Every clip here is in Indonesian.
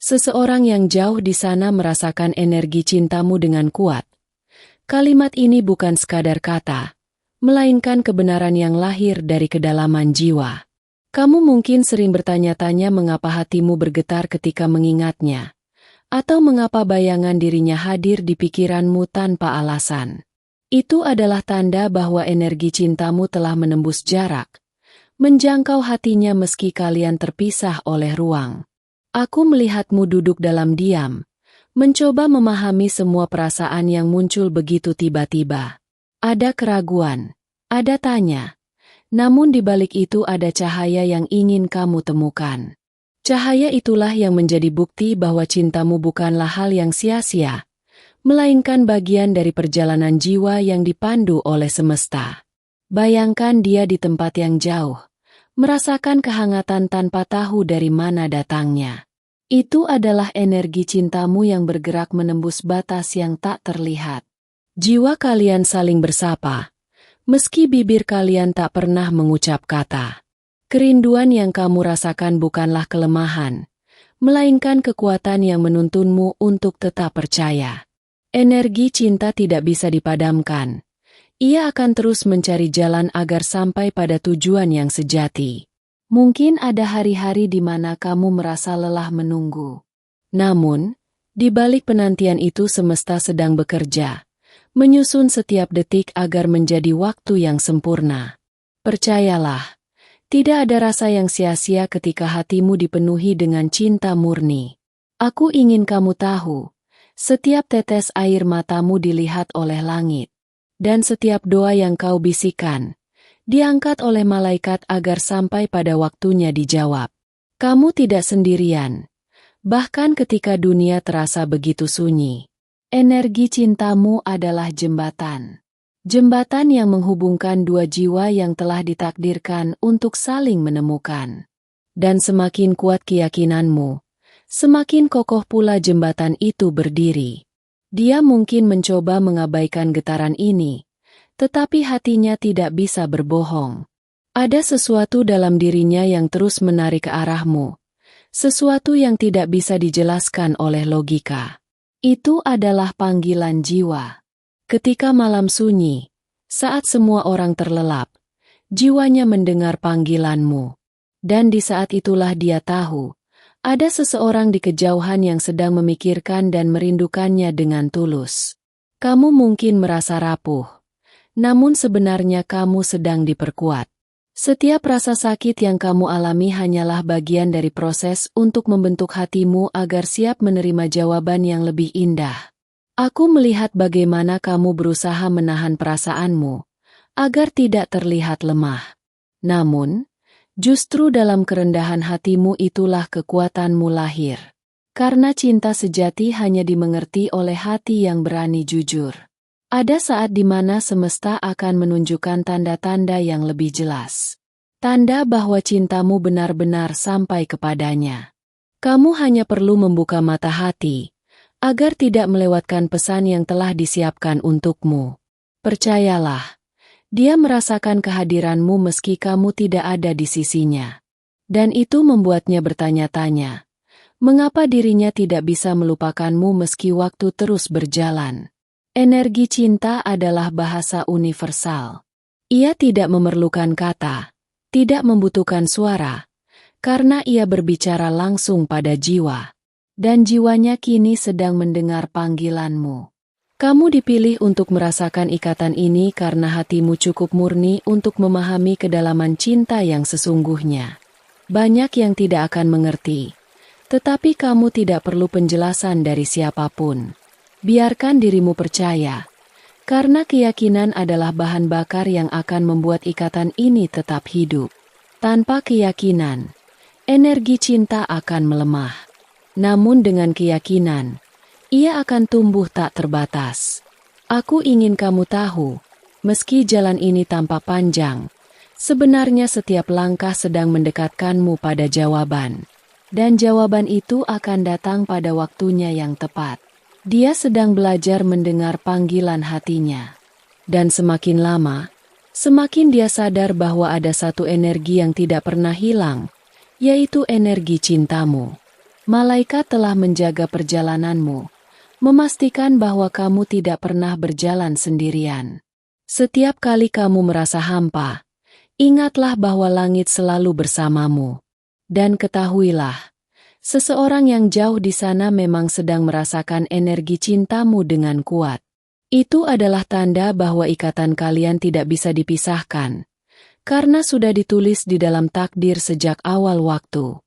Seseorang yang jauh di sana merasakan energi cintamu dengan kuat. Kalimat ini bukan sekadar kata, melainkan kebenaran yang lahir dari kedalaman jiwa. Kamu mungkin sering bertanya-tanya mengapa hatimu bergetar ketika mengingatnya, atau mengapa bayangan dirinya hadir di pikiranmu tanpa alasan. Itu adalah tanda bahwa energi cintamu telah menembus jarak, menjangkau hatinya meski kalian terpisah oleh ruang. Aku melihatmu duduk dalam diam, mencoba memahami semua perasaan yang muncul begitu tiba-tiba. Ada keraguan, ada tanya, namun di balik itu ada cahaya yang ingin kamu temukan. Cahaya itulah yang menjadi bukti bahwa cintamu bukanlah hal yang sia-sia, melainkan bagian dari perjalanan jiwa yang dipandu oleh semesta. Bayangkan dia di tempat yang jauh, merasakan kehangatan tanpa tahu dari mana datangnya. Itu adalah energi cintamu yang bergerak menembus batas yang tak terlihat. Jiwa kalian saling bersapa, meski bibir kalian tak pernah mengucap kata. Kerinduan yang kamu rasakan bukanlah kelemahan, melainkan kekuatan yang menuntunmu untuk tetap percaya. Energi cinta tidak bisa dipadamkan. Ia akan terus mencari jalan agar sampai pada tujuan yang sejati. Mungkin ada hari-hari di mana kamu merasa lelah menunggu. Namun, di balik penantian itu semesta sedang bekerja, menyusun setiap detik agar menjadi waktu yang sempurna. Percayalah, tidak ada rasa yang sia-sia ketika hatimu dipenuhi dengan cinta murni. Aku ingin kamu tahu, setiap tetes air matamu dilihat oleh langit. Dan setiap doa yang kau bisikan, diangkat oleh malaikat agar sampai pada waktunya dijawab. Kamu tidak sendirian, bahkan ketika dunia terasa begitu sunyi. Energi cintamu adalah jembatan. Jembatan yang menghubungkan dua jiwa yang telah ditakdirkan untuk saling menemukan. Dan semakin kuat keyakinanmu, semakin kokoh pula jembatan itu berdiri. Dia mungkin mencoba mengabaikan getaran ini, tetapi hatinya tidak bisa berbohong. Ada sesuatu dalam dirinya yang terus menarik ke arahmu, sesuatu yang tidak bisa dijelaskan oleh logika. Itu adalah panggilan jiwa. Ketika malam sunyi, saat semua orang terlelap, jiwanya mendengar panggilanmu. Dan di saat itulah dia tahu, ada seseorang di kejauhan yang sedang memikirkan dan merindukannya dengan tulus. Kamu mungkin merasa rapuh, namun sebenarnya kamu sedang diperkuat. Setiap rasa sakit yang kamu alami hanyalah bagian dari proses untuk membentuk hatimu agar siap menerima jawaban yang lebih indah. Aku melihat bagaimana kamu berusaha menahan perasaanmu, agar tidak terlihat lemah. Namun, justru dalam kerendahan hatimu itulah kekuatanmu lahir. Karena cinta sejati hanya dimengerti oleh hati yang berani jujur. Ada saat di mana semesta akan menunjukkan tanda-tanda yang lebih jelas. Tanda bahwa cintamu benar-benar sampai kepadanya. Kamu hanya perlu membuka mata hati, agar tidak melewatkan pesan yang telah disiapkan untukmu. Percayalah, dia merasakan kehadiranmu meski kamu tidak ada di sisinya. Dan itu membuatnya bertanya-tanya, mengapa dirinya tidak bisa melupakanmu meski waktu terus berjalan. Energi cinta adalah bahasa universal. Ia tidak memerlukan kata, tidak membutuhkan suara, karena ia berbicara langsung pada jiwa. Dan jiwanya kini sedang mendengar panggilanmu. Kamu dipilih untuk merasakan ikatan ini karena hatimu cukup murni untuk memahami kedalaman cinta yang sesungguhnya. Banyak yang tidak akan mengerti, tetapi kamu tidak perlu penjelasan dari siapapun. Biarkan dirimu percaya, karena keyakinan adalah bahan bakar yang akan membuat ikatan ini tetap hidup. Tanpa keyakinan, energi cinta akan melemah. Namun dengan keyakinan, ia akan tumbuh tak terbatas. Aku ingin kamu tahu, meski jalan ini tampak panjang, sebenarnya setiap langkah sedang mendekatkanmu pada jawaban. Dan jawaban itu akan datang pada waktunya yang tepat. Dia sedang belajar mendengar panggilan hatinya. Dan semakin lama, semakin dia sadar bahwa ada satu energi yang tidak pernah hilang, yaitu energi cintamu. Malaikat telah menjaga perjalananmu, memastikan bahwa kamu tidak pernah berjalan sendirian. Setiap kali kamu merasa hampa, ingatlah bahwa langit selalu bersamamu. Dan ketahuilah, seseorang yang jauh di sana memang sedang merasakan energi cintamu dengan kuat. Itu adalah tanda bahwa ikatan kalian tidak bisa dipisahkan, karena sudah ditulis di dalam takdir sejak awal waktu.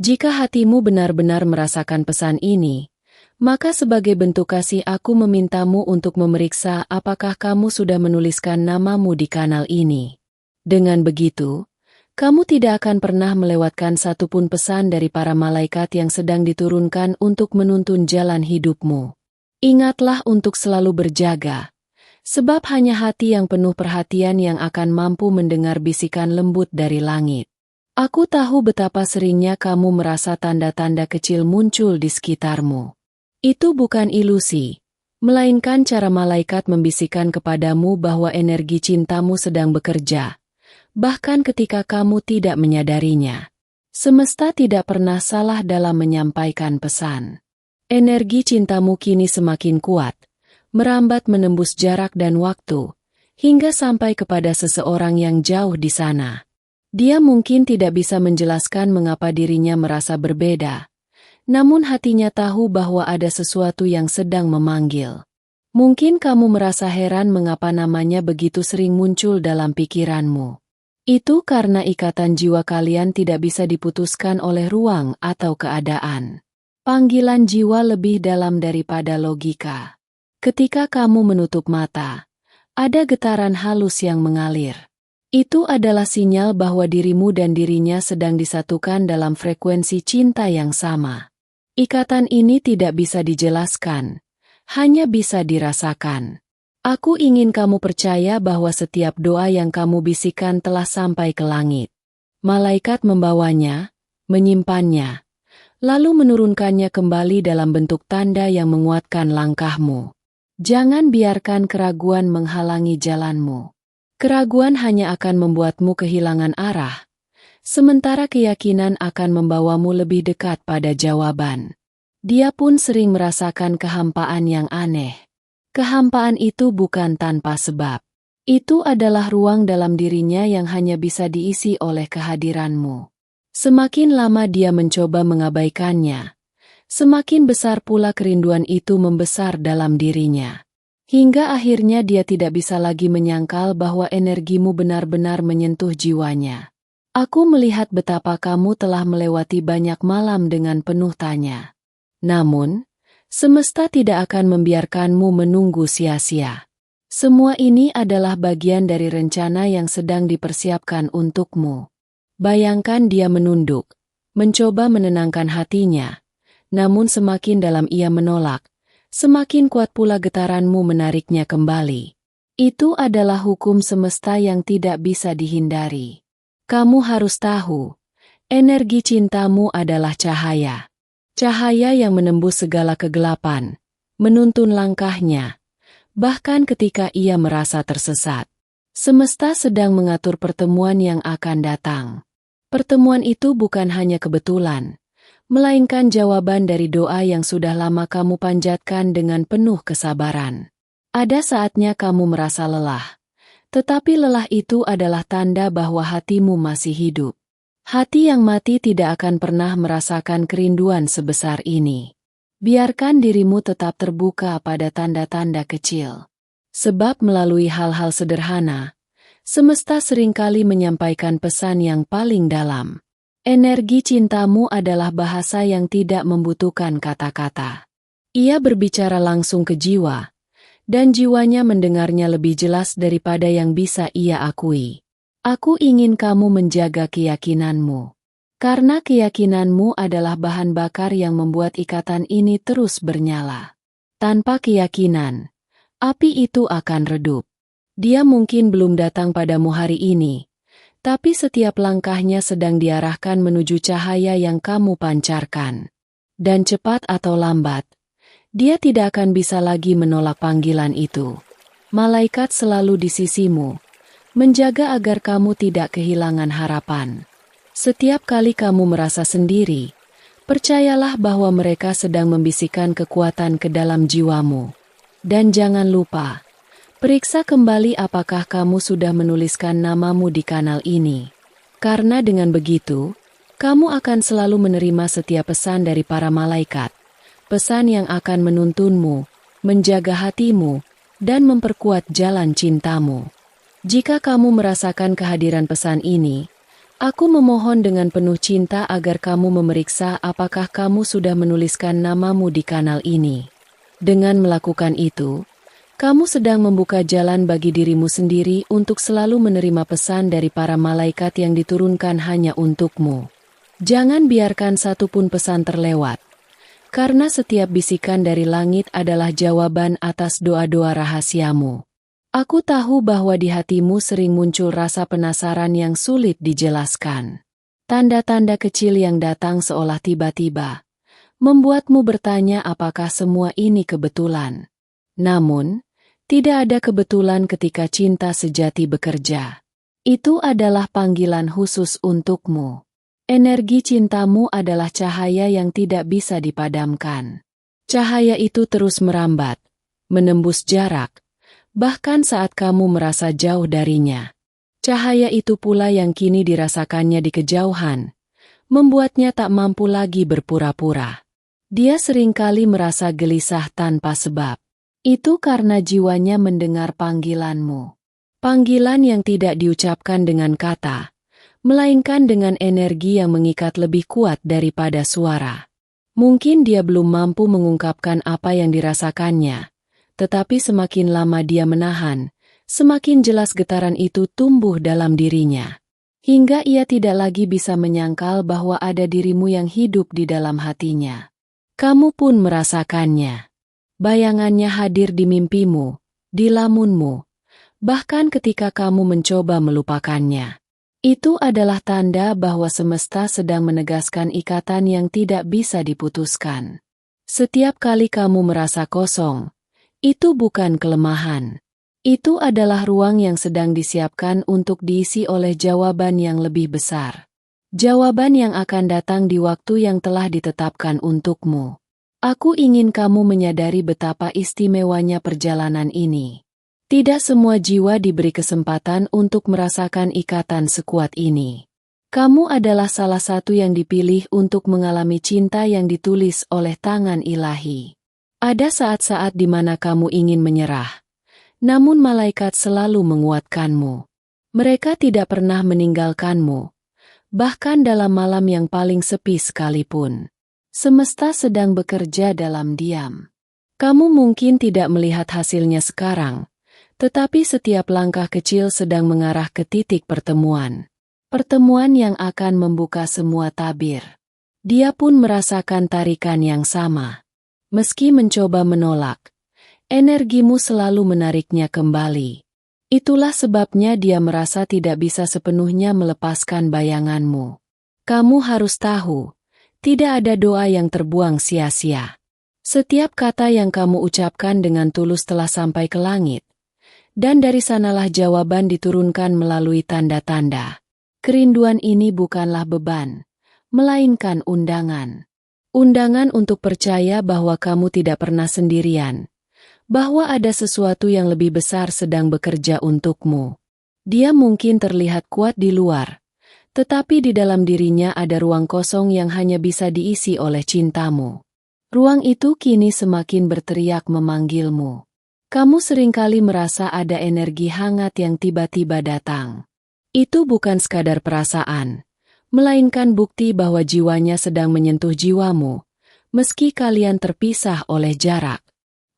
Jika hatimu benar-benar merasakan pesan ini, maka sebagai bentuk kasih aku memintamu untuk memeriksa apakah kamu sudah menuliskan namamu di kanal ini. Dengan begitu, kamu tidak akan pernah melewatkan satupun pesan dari para malaikat yang sedang diturunkan untuk menuntun jalan hidupmu. Ingatlah untuk selalu berjaga, sebab hanya hati yang penuh perhatian yang akan mampu mendengar bisikan lembut dari langit. Aku tahu betapa seringnya kamu merasa tanda-tanda kecil muncul di sekitarmu. Itu bukan ilusi, melainkan cara malaikat membisikkan kepadamu bahwa energi cintamu sedang bekerja, bahkan ketika kamu tidak menyadarinya. Semesta tidak pernah salah dalam menyampaikan pesan. Energi cintamu kini semakin kuat, merambat menembus jarak dan waktu, hingga sampai kepada seseorang yang jauh di sana. Dia mungkin tidak bisa menjelaskan mengapa dirinya merasa berbeda, namun hatinya tahu bahwa ada sesuatu yang sedang memanggil. Mungkin kamu merasa heran mengapa namanya begitu sering muncul dalam pikiranmu. Itu karena ikatan jiwa kalian tidak bisa diputuskan oleh ruang atau keadaan. Panggilan jiwa lebih dalam daripada logika. Ketika kamu menutup mata, ada getaran halus yang mengalir. Itu adalah sinyal bahwa dirimu dan dirinya sedang disatukan dalam frekuensi cinta yang sama. Ikatan ini tidak bisa dijelaskan, hanya bisa dirasakan. Aku ingin kamu percaya bahwa setiap doa yang kamu bisikan telah sampai ke langit. Malaikat membawanya, menyimpannya, lalu menurunkannya kembali dalam bentuk tanda yang menguatkan langkahmu. Jangan biarkan keraguan menghalangi jalanmu. Keraguan hanya akan membuatmu kehilangan arah, sementara keyakinan akan membawamu lebih dekat pada jawaban. Dia pun sering merasakan kehampaan yang aneh. Kehampaan itu bukan tanpa sebab. Itu adalah ruang dalam dirinya yang hanya bisa diisi oleh kehadiranmu. Semakin lama dia mencoba mengabaikannya, semakin besar pula kerinduan itu membesar dalam dirinya. Hingga akhirnya dia tidak bisa lagi menyangkal bahwa energimu benar-benar menyentuh jiwanya. Aku melihat betapa kamu telah melewati banyak malam dengan penuh tanya. Namun, semesta tidak akan membiarkanmu menunggu sia-sia. Semua ini adalah bagian dari rencana yang sedang dipersiapkan untukmu. Bayangkan dia menunduk, mencoba menenangkan hatinya, namun semakin dalam ia menolak, semakin kuat pula getaranmu menariknya kembali. Itu adalah hukum semesta yang tidak bisa dihindari. Kamu harus tahu, energi cintamu adalah cahaya. Cahaya yang menembus segala kegelapan, menuntun langkahnya, bahkan ketika ia merasa tersesat. Semesta sedang mengatur pertemuan yang akan datang. Pertemuan itu bukan hanya kebetulan, melainkan jawaban dari doa yang sudah lama kamu panjatkan dengan penuh kesabaran. Ada saatnya kamu merasa lelah, tetapi lelah itu adalah tanda bahwa hatimu masih hidup. Hati yang mati tidak akan pernah merasakan kerinduan sebesar ini. Biarkan dirimu tetap terbuka pada tanda-tanda kecil. Sebab melalui hal-hal sederhana, semesta seringkali menyampaikan pesan yang paling dalam. Energi cintamu adalah bahasa yang tidak membutuhkan kata-kata. Ia berbicara langsung ke jiwa, dan jiwanya mendengarnya lebih jelas daripada yang bisa ia akui. Aku ingin kamu menjaga keyakinanmu, karena keyakinanmu adalah bahan bakar yang membuat ikatan ini terus bernyala. Tanpa keyakinan, api itu akan redup. Dia mungkin belum datang padamu hari ini, tapi setiap langkahnya sedang diarahkan menuju cahaya yang kamu pancarkan. Dan cepat atau lambat, dia tidak akan bisa lagi menolak panggilan itu. Malaikat selalu di sisimu, menjaga agar kamu tidak kehilangan harapan. Setiap kali kamu merasa sendiri, Percayalah bahwa mereka sedang membisikkan kekuatan ke dalam jiwamu. Dan jangan lupa, periksa kembali apakah kamu sudah menuliskan namamu di kanal ini. Karena dengan begitu, kamu akan selalu menerima setiap pesan dari para malaikat. Pesan yang akan menuntunmu, menjaga hatimu, dan memperkuat jalan cintamu. Jika kamu merasakan kehadiran pesan ini, aku memohon dengan penuh cinta agar kamu memeriksa apakah kamu sudah menuliskan namamu di kanal ini. Dengan melakukan itu, kamu sedang membuka jalan bagi dirimu sendiri untuk selalu menerima pesan dari para malaikat yang diturunkan hanya untukmu. Jangan biarkan satupun pesan terlewat. Karena setiap bisikan dari langit adalah jawaban atas doa-doa rahasiamu. Aku tahu bahwa di hatimu sering muncul rasa penasaran yang sulit dijelaskan. Tanda-tanda kecil yang datang seolah tiba-tiba, membuatmu bertanya apakah semua ini kebetulan. Namun, tidak ada kebetulan ketika cinta sejati bekerja. Itu adalah panggilan khusus untukmu. Energi cintamu adalah cahaya yang tidak bisa dipadamkan. Cahaya itu terus merambat, menembus jarak, bahkan saat kamu merasa jauh darinya. Cahaya itu pula yang kini dirasakannya di kejauhan, membuatnya tak mampu lagi berpura-pura. Dia seringkali merasa gelisah tanpa sebab. Itu karena jiwanya mendengar panggilanmu. Panggilan yang tidak diucapkan dengan kata, melainkan dengan energi yang mengikat lebih kuat daripada suara. Mungkin dia belum mampu mengungkapkan apa yang dirasakannya, tetapi semakin lama dia menahan, semakin jelas getaran itu tumbuh dalam dirinya. Hingga ia tidak lagi bisa menyangkal bahwa ada dirimu yang hidup di dalam hatinya. Kamu pun merasakannya. Bayangannya hadir di mimpimu, di lamunmu, bahkan ketika kamu mencoba melupakannya. Itu adalah tanda bahwa semesta sedang menegaskan ikatan yang tidak bisa diputuskan. Setiap kali kamu merasa kosong, itu bukan kelemahan. Itu adalah ruang yang sedang disiapkan untuk diisi oleh jawaban yang lebih besar. Jawaban yang akan datang di waktu yang telah ditetapkan untukmu. Aku ingin kamu menyadari betapa istimewanya perjalanan ini. Tidak semua jiwa diberi kesempatan untuk merasakan ikatan sekuat ini. Kamu adalah salah satu yang dipilih untuk mengalami cinta yang ditulis oleh tangan ilahi. Ada saat-saat di mana kamu ingin menyerah, namun malaikat selalu menguatkanmu. Mereka tidak pernah meninggalkanmu, bahkan dalam malam yang paling sepi sekalipun. Semesta sedang bekerja dalam diam. Kamu mungkin tidak melihat hasilnya sekarang, tetapi setiap langkah kecil sedang mengarah ke titik pertemuan. Pertemuan yang akan membuka semua tabir. Dia pun merasakan tarikan yang sama. Meski mencoba menolak, energimu selalu menariknya kembali. Itulah sebabnya dia merasa tidak bisa sepenuhnya melepaskan bayanganmu. Kamu harus tahu, tidak ada doa yang terbuang sia-sia. Setiap kata yang kamu ucapkan dengan tulus telah sampai ke langit. Dan dari sanalah jawaban diturunkan melalui tanda-tanda. Kerinduan ini bukanlah beban, melainkan undangan. Undangan untuk percaya bahwa kamu tidak pernah sendirian, bahwa ada sesuatu yang lebih besar sedang bekerja untukmu. Dia mungkin terlihat kuat di luar, tetapi di dalam dirinya ada ruang kosong yang hanya bisa diisi oleh cintamu. Ruang itu kini semakin berteriak memanggilmu. Kamu seringkali merasa ada energi hangat yang tiba-tiba datang. Itu bukan sekadar perasaan, melainkan bukti bahwa jiwanya sedang menyentuh jiwamu, meski kalian terpisah oleh jarak.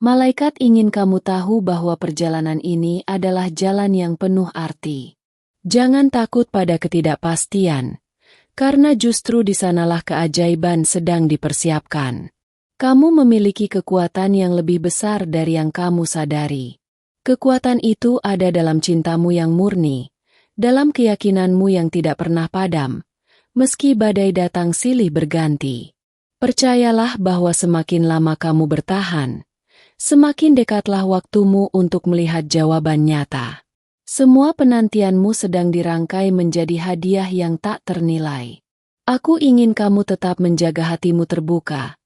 Malaikat ingin kamu tahu bahwa perjalanan ini adalah jalan yang penuh arti. Jangan takut pada ketidakpastian, karena justru di sanalah keajaiban sedang dipersiapkan. Kamu memiliki kekuatan yang lebih besar dari yang kamu sadari. Kekuatan itu ada dalam cintamu yang murni, dalam keyakinanmu yang tidak pernah padam, meski badai datang silih berganti. Percayalah bahwa semakin lama kamu bertahan, semakin dekatlah waktumu untuk melihat jawaban nyata. Semua penantianmu sedang dirangkai menjadi hadiah yang tak ternilai. Aku ingin kamu tetap menjaga hatimu terbuka,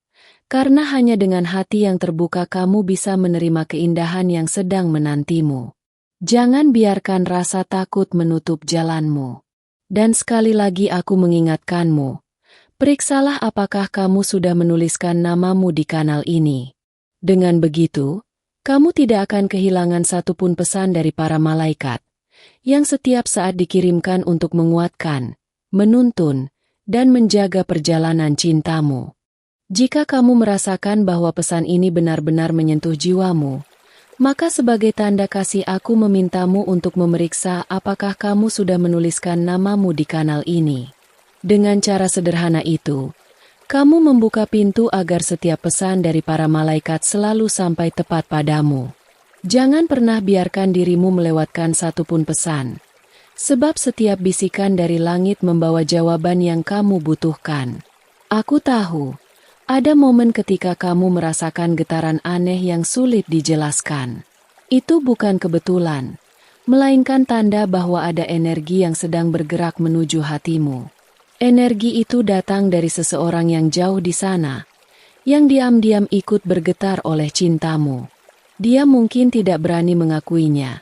karena hanya dengan hati yang terbuka kamu bisa menerima keindahan yang sedang menantimu. Jangan biarkan rasa takut menutup jalanmu. Dan sekali lagi aku mengingatkanmu, periksalah apakah kamu sudah menuliskan namamu di kanal ini. Dengan begitu, kamu tidak akan kehilangan satupun pesan dari para malaikat, yang setiap saat dikirimkan untuk menguatkan, menuntun, dan menjaga perjalanan cintamu. Jika kamu merasakan bahwa pesan ini benar-benar menyentuh jiwamu, maka sebagai tanda kasih aku memintamu untuk memeriksa apakah kamu sudah menuliskan namamu di kanal ini. Dengan cara sederhana itu, kamu membuka pintu agar setiap pesan dari para malaikat selalu sampai tepat padamu. Jangan pernah biarkan dirimu melewatkan satupun pesan, sebab setiap bisikan dari langit membawa jawaban yang kamu butuhkan. Aku tahu, ada momen ketika kamu merasakan getaran aneh yang sulit dijelaskan. Itu bukan kebetulan, melainkan tanda bahwa ada energi yang sedang bergerak menuju hatimu. Energi itu datang dari seseorang yang jauh di sana, yang diam-diam ikut bergetar oleh cintamu. Dia mungkin tidak berani mengakuinya,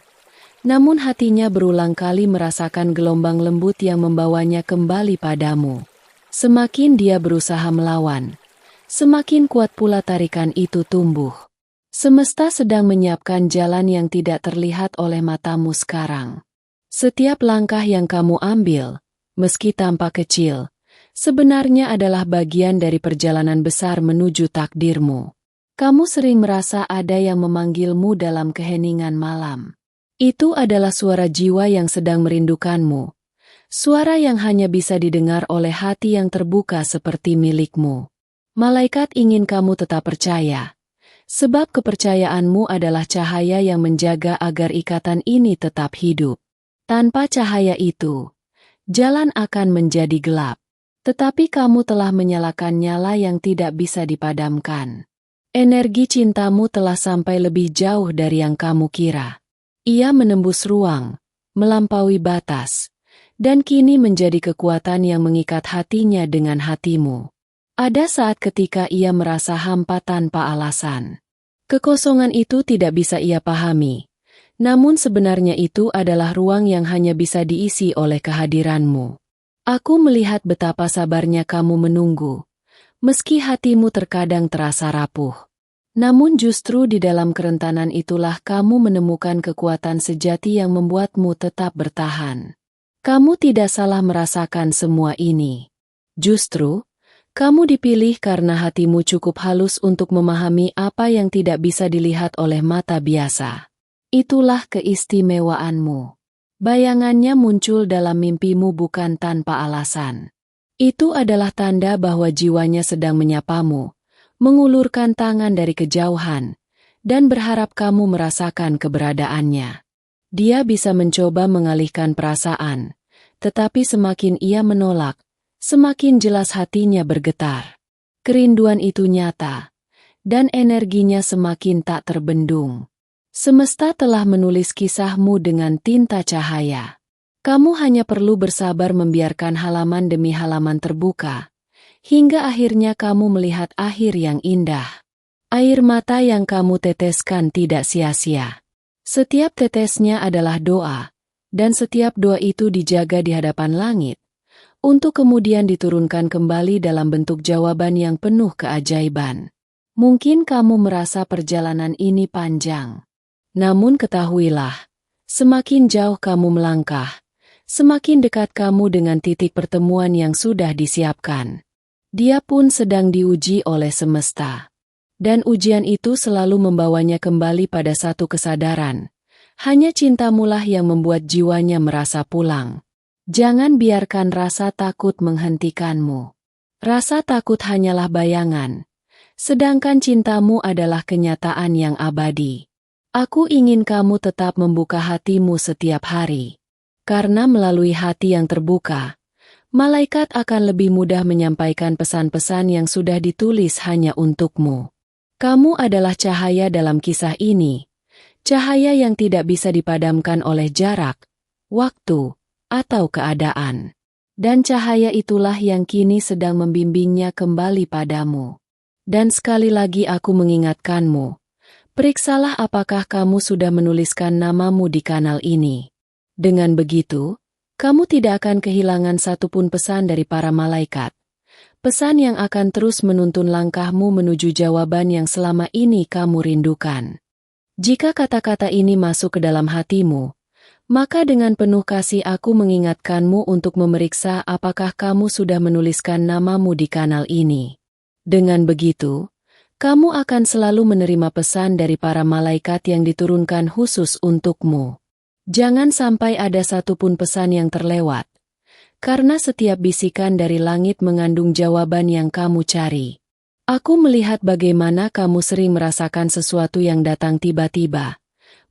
namun hatinya berulang kali merasakan gelombang lembut yang membawanya kembali padamu. Semakin dia berusaha melawan, semakin kuat pula tarikan itu tumbuh. Semesta sedang menyiapkan jalan yang tidak terlihat oleh matamu sekarang. Setiap langkah yang kamu ambil, meski tampak kecil, sebenarnya adalah bagian dari perjalanan besar menuju takdirmu. Kamu sering merasa ada yang memanggilmu dalam keheningan malam. Itu adalah suara jiwa yang sedang merindukanmu. Suara yang hanya bisa didengar oleh hati yang terbuka seperti milikmu. Malaikat ingin kamu tetap percaya, sebab kepercayaanmu adalah cahaya yang menjaga agar ikatan ini tetap hidup. Tanpa cahaya itu, jalan akan menjadi gelap. Tetapi kamu telah menyalakan nyala yang tidak bisa dipadamkan. Energi cintamu telah sampai lebih jauh dari yang kamu kira. Ia menembus ruang, melampaui batas, dan kini menjadi kekuatan yang mengikat hatinya dengan hatimu. Ada saat ketika ia merasa hampa tanpa alasan. Kekosongan itu tidak bisa ia pahami, namun sebenarnya itu adalah ruang yang hanya bisa diisi oleh kehadiranmu. Aku melihat betapa sabarnya kamu menunggu, meski hatimu terkadang terasa rapuh. Namun justru di dalam kerentanan itulah kamu menemukan kekuatan sejati yang membuatmu tetap bertahan. Kamu tidak salah merasakan semua ini. Justru, kamu dipilih karena hatimu cukup halus untuk memahami apa yang tidak bisa dilihat oleh mata biasa. Itulah keistimewaanmu. Bayangannya muncul dalam mimpimu bukan tanpa alasan. Itu adalah tanda bahwa jiwanya sedang menyapamu, mengulurkan tangan dari kejauhan, dan berharap kamu merasakan keberadaannya. Dia bisa mencoba mengalihkan perasaan, tetapi semakin ia menolak, semakin jelas hatinya bergetar. Kerinduan itu nyata, dan energinya semakin tak terbendung. Semesta telah menulis kisahmu dengan tinta cahaya. Kamu hanya perlu bersabar membiarkan halaman demi halaman terbuka, hingga akhirnya kamu melihat akhir yang indah. Air mata yang kamu teteskan tidak sia-sia. Setiap tetesnya adalah doa, dan setiap doa itu dijaga di hadapan langit, untuk kemudian diturunkan kembali dalam bentuk jawaban yang penuh keajaiban. Mungkin kamu merasa perjalanan ini panjang. Namun ketahuilah, semakin jauh kamu melangkah, semakin dekat kamu dengan titik pertemuan yang sudah disiapkan. Dia pun sedang diuji oleh semesta. Dan ujian itu selalu membawanya kembali pada satu kesadaran. Hanya cintamulah yang membuat jiwanya merasa pulang. Jangan biarkan rasa takut menghentikanmu. Rasa takut hanyalah bayangan, sedangkan cintamu adalah kenyataan yang abadi. Aku ingin kamu tetap membuka hatimu setiap hari. Karena melalui hati yang terbuka, malaikat akan lebih mudah menyampaikan pesan-pesan yang sudah ditulis hanya untukmu. Kamu adalah cahaya dalam kisah ini, cahaya yang tidak bisa dipadamkan oleh jarak, waktu, atau keadaan. Dan cahaya itulah yang kini sedang membimbingnya kembali padamu. Dan sekali lagi aku mengingatkanmu, periksalah apakah kamu sudah menuliskan namamu di kanal ini. Dengan begitu, kamu tidak akan kehilangan satupun pesan dari para malaikat. Pesan yang akan terus menuntun langkahmu menuju jawaban yang selama ini kamu rindukan. Jika kata-kata ini masuk ke dalam hatimu, maka dengan penuh kasih aku mengingatkanmu untuk memeriksa apakah kamu sudah menuliskan namamu di kanal ini. Dengan begitu, kamu akan selalu menerima pesan dari para malaikat yang diturunkan khusus untukmu. Jangan sampai ada satupun pesan yang terlewat, karena setiap bisikan dari langit mengandung jawaban yang kamu cari. Aku melihat bagaimana kamu sering merasakan sesuatu yang datang tiba-tiba,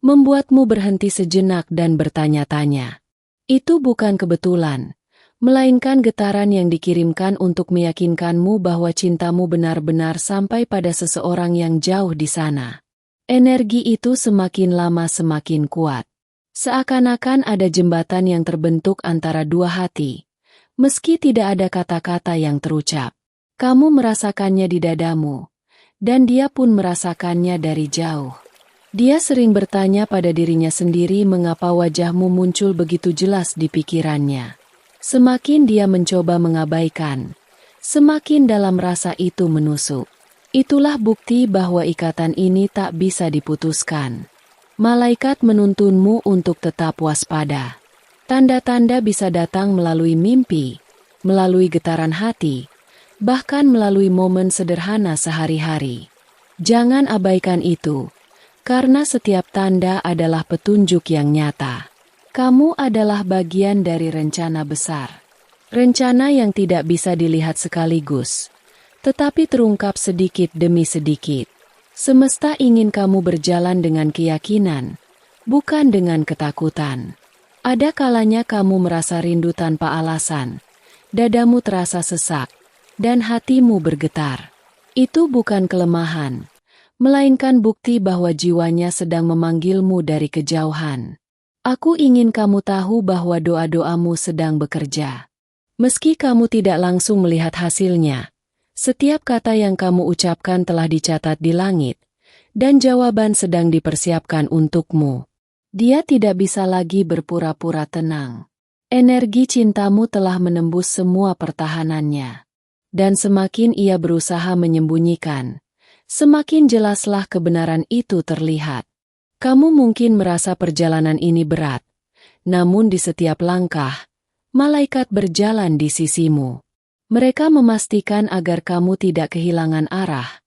membuatmu berhenti sejenak dan bertanya-tanya. Itu bukan kebetulan, melainkan getaran yang dikirimkan untuk meyakinkanmu bahwa cintamu benar-benar sampai pada seseorang yang jauh di sana. Energi itu semakin lama semakin kuat. Seakan-akan ada jembatan yang terbentuk antara dua hati. Meski tidak ada kata-kata yang terucap, kamu merasakannya di dadamu, dan dia pun merasakannya dari jauh. Dia sering bertanya pada dirinya sendiri mengapa wajahmu muncul begitu jelas di pikirannya. Semakin dia mencoba mengabaikan, semakin dalam rasa itu menusuk. Itulah bukti bahwa ikatan ini tak bisa diputuskan. Malaikat menuntunmu untuk tetap waspada. Tanda-tanda bisa datang melalui mimpi, melalui getaran hati, bahkan melalui momen sederhana sehari-hari. Jangan abaikan itu. Karena setiap tanda adalah petunjuk yang nyata. Kamu adalah bagian dari rencana besar. Rencana yang tidak bisa dilihat sekaligus, tetapi terungkap sedikit demi sedikit. Semesta ingin kamu berjalan dengan keyakinan, bukan dengan ketakutan. Ada kalanya kamu merasa rindu tanpa alasan, dadamu terasa sesak, dan hatimu bergetar. Itu bukan kelemahan, melainkan bukti bahwa jiwanya sedang memanggilmu dari kejauhan. Aku ingin kamu tahu bahwa doa-doamu sedang bekerja. Meski kamu tidak langsung melihat hasilnya, setiap kata yang kamu ucapkan telah dicatat di langit, dan jawaban sedang dipersiapkan untukmu. Dia tidak bisa lagi berpura-pura tenang. Energi cintamu telah menembus semua pertahanannya. Dan semakin ia berusaha menyembunyikan, semakin jelaslah kebenaran itu terlihat. Kamu mungkin merasa perjalanan ini berat, namun di setiap langkah, malaikat berjalan di sisimu. Mereka memastikan agar kamu tidak kehilangan arah,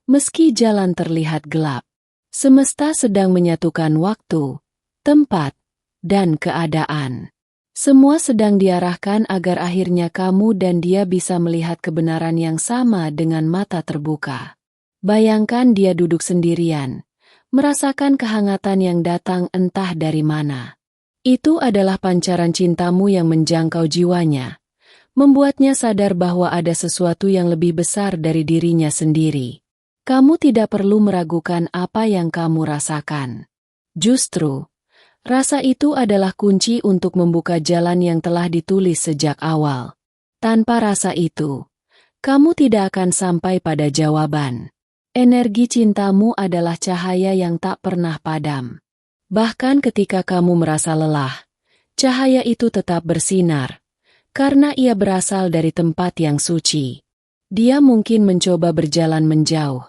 meski jalan terlihat gelap. Semesta sedang menyatukan waktu, tempat, dan keadaan. Semua sedang diarahkan agar akhirnya kamu dan dia bisa melihat kebenaran yang sama dengan mata terbuka. Bayangkan dia duduk sendirian, merasakan kehangatan yang datang entah dari mana. Itu adalah pancaran cintamu yang menjangkau jiwanya, membuatnya sadar bahwa ada sesuatu yang lebih besar dari dirinya sendiri. Kamu tidak perlu meragukan apa yang kamu rasakan. Justru, rasa itu adalah kunci untuk membuka jalan yang telah ditulis sejak awal. Tanpa rasa itu, kamu tidak akan sampai pada jawaban. Energi cintamu adalah cahaya yang tak pernah padam. Bahkan ketika kamu merasa lelah, cahaya itu tetap bersinar, karena ia berasal dari tempat yang suci. Dia mungkin mencoba berjalan menjauh,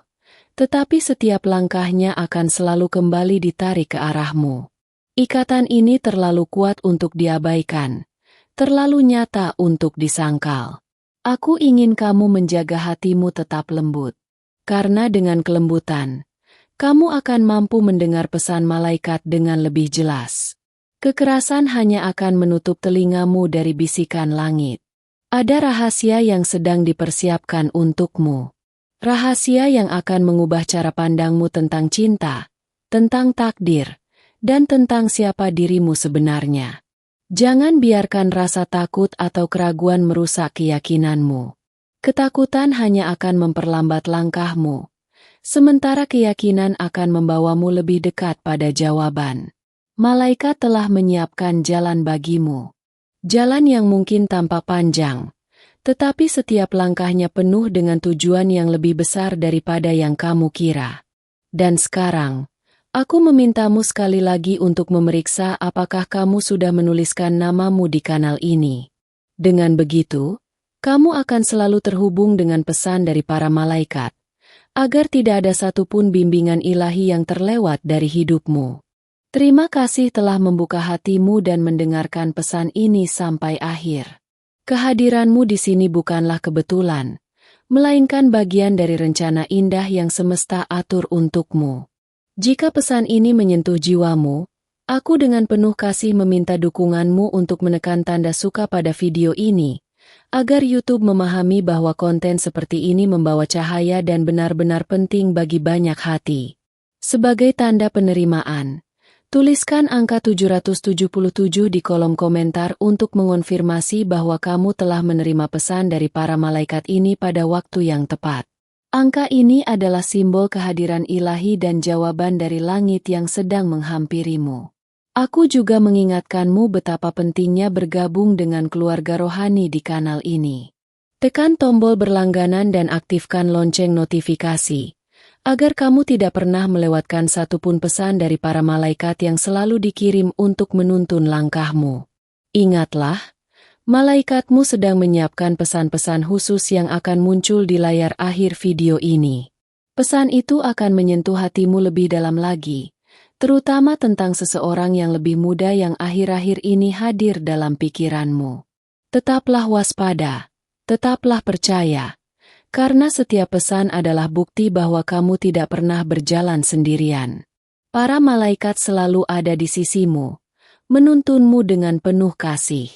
tetapi setiap langkahnya akan selalu kembali ditarik ke arahmu. Ikatan ini terlalu kuat untuk diabaikan, terlalu nyata untuk disangkal. Aku ingin kamu menjaga hatimu tetap lembut. Karena dengan kelembutan, kamu akan mampu mendengar pesan malaikat dengan lebih jelas. Kekerasan hanya akan menutup telingamu dari bisikan langit. Ada rahasia yang sedang dipersiapkan untukmu. Rahasia yang akan mengubah cara pandangmu tentang cinta, tentang takdir, dan tentang siapa dirimu sebenarnya. Jangan biarkan rasa takut atau keraguan merusak keyakinanmu. Ketakutan hanya akan memperlambat langkahmu, sementara keyakinan akan membawamu lebih dekat pada jawaban. Malaikat telah menyiapkan jalan bagimu. Jalan yang mungkin tampak panjang, tetapi setiap langkahnya penuh dengan tujuan yang lebih besar daripada yang kamu kira. Dan sekarang, aku memintamu sekali lagi untuk memeriksa apakah kamu sudah menuliskan namamu di kanal ini. Dengan begitu, kamu akan selalu terhubung dengan pesan dari para malaikat, agar tidak ada satupun bimbingan ilahi yang terlewat dari hidupmu. Terima kasih telah membuka hatimu dan mendengarkan pesan ini sampai akhir. Kehadiranmu di sini bukanlah kebetulan, melainkan bagian dari rencana indah yang semesta atur untukmu. Jika pesan ini menyentuh jiwamu, aku dengan penuh kasih meminta dukunganmu untuk menekan tanda suka pada video ini, agar YouTube memahami bahwa konten seperti ini membawa cahaya dan benar-benar penting bagi banyak hati. Sebagai tanda penerimaan, tuliskan angka 777 di kolom komentar untuk mengonfirmasi bahwa kamu telah menerima pesan dari para malaikat ini pada waktu yang tepat. Angka ini adalah simbol kehadiran ilahi dan jawaban dari langit yang sedang menghampirimu. Aku juga mengingatkanmu betapa pentingnya bergabung dengan keluarga rohani di kanal ini. Tekan tombol berlangganan dan aktifkan lonceng notifikasi, agar kamu tidak pernah melewatkan satupun pesan dari para malaikat yang selalu dikirim untuk menuntun langkahmu. Ingatlah, malaikatmu sedang menyiapkan pesan-pesan khusus yang akan muncul di layar akhir video ini. Pesan itu akan menyentuh hatimu lebih dalam lagi, terutama tentang seseorang yang lebih muda yang akhir-akhir ini hadir dalam pikiranmu. Tetaplah waspada, tetaplah percaya, karena setiap pesan adalah bukti bahwa kamu tidak pernah berjalan sendirian. Para malaikat selalu ada di sisimu, menuntunmu dengan penuh kasih.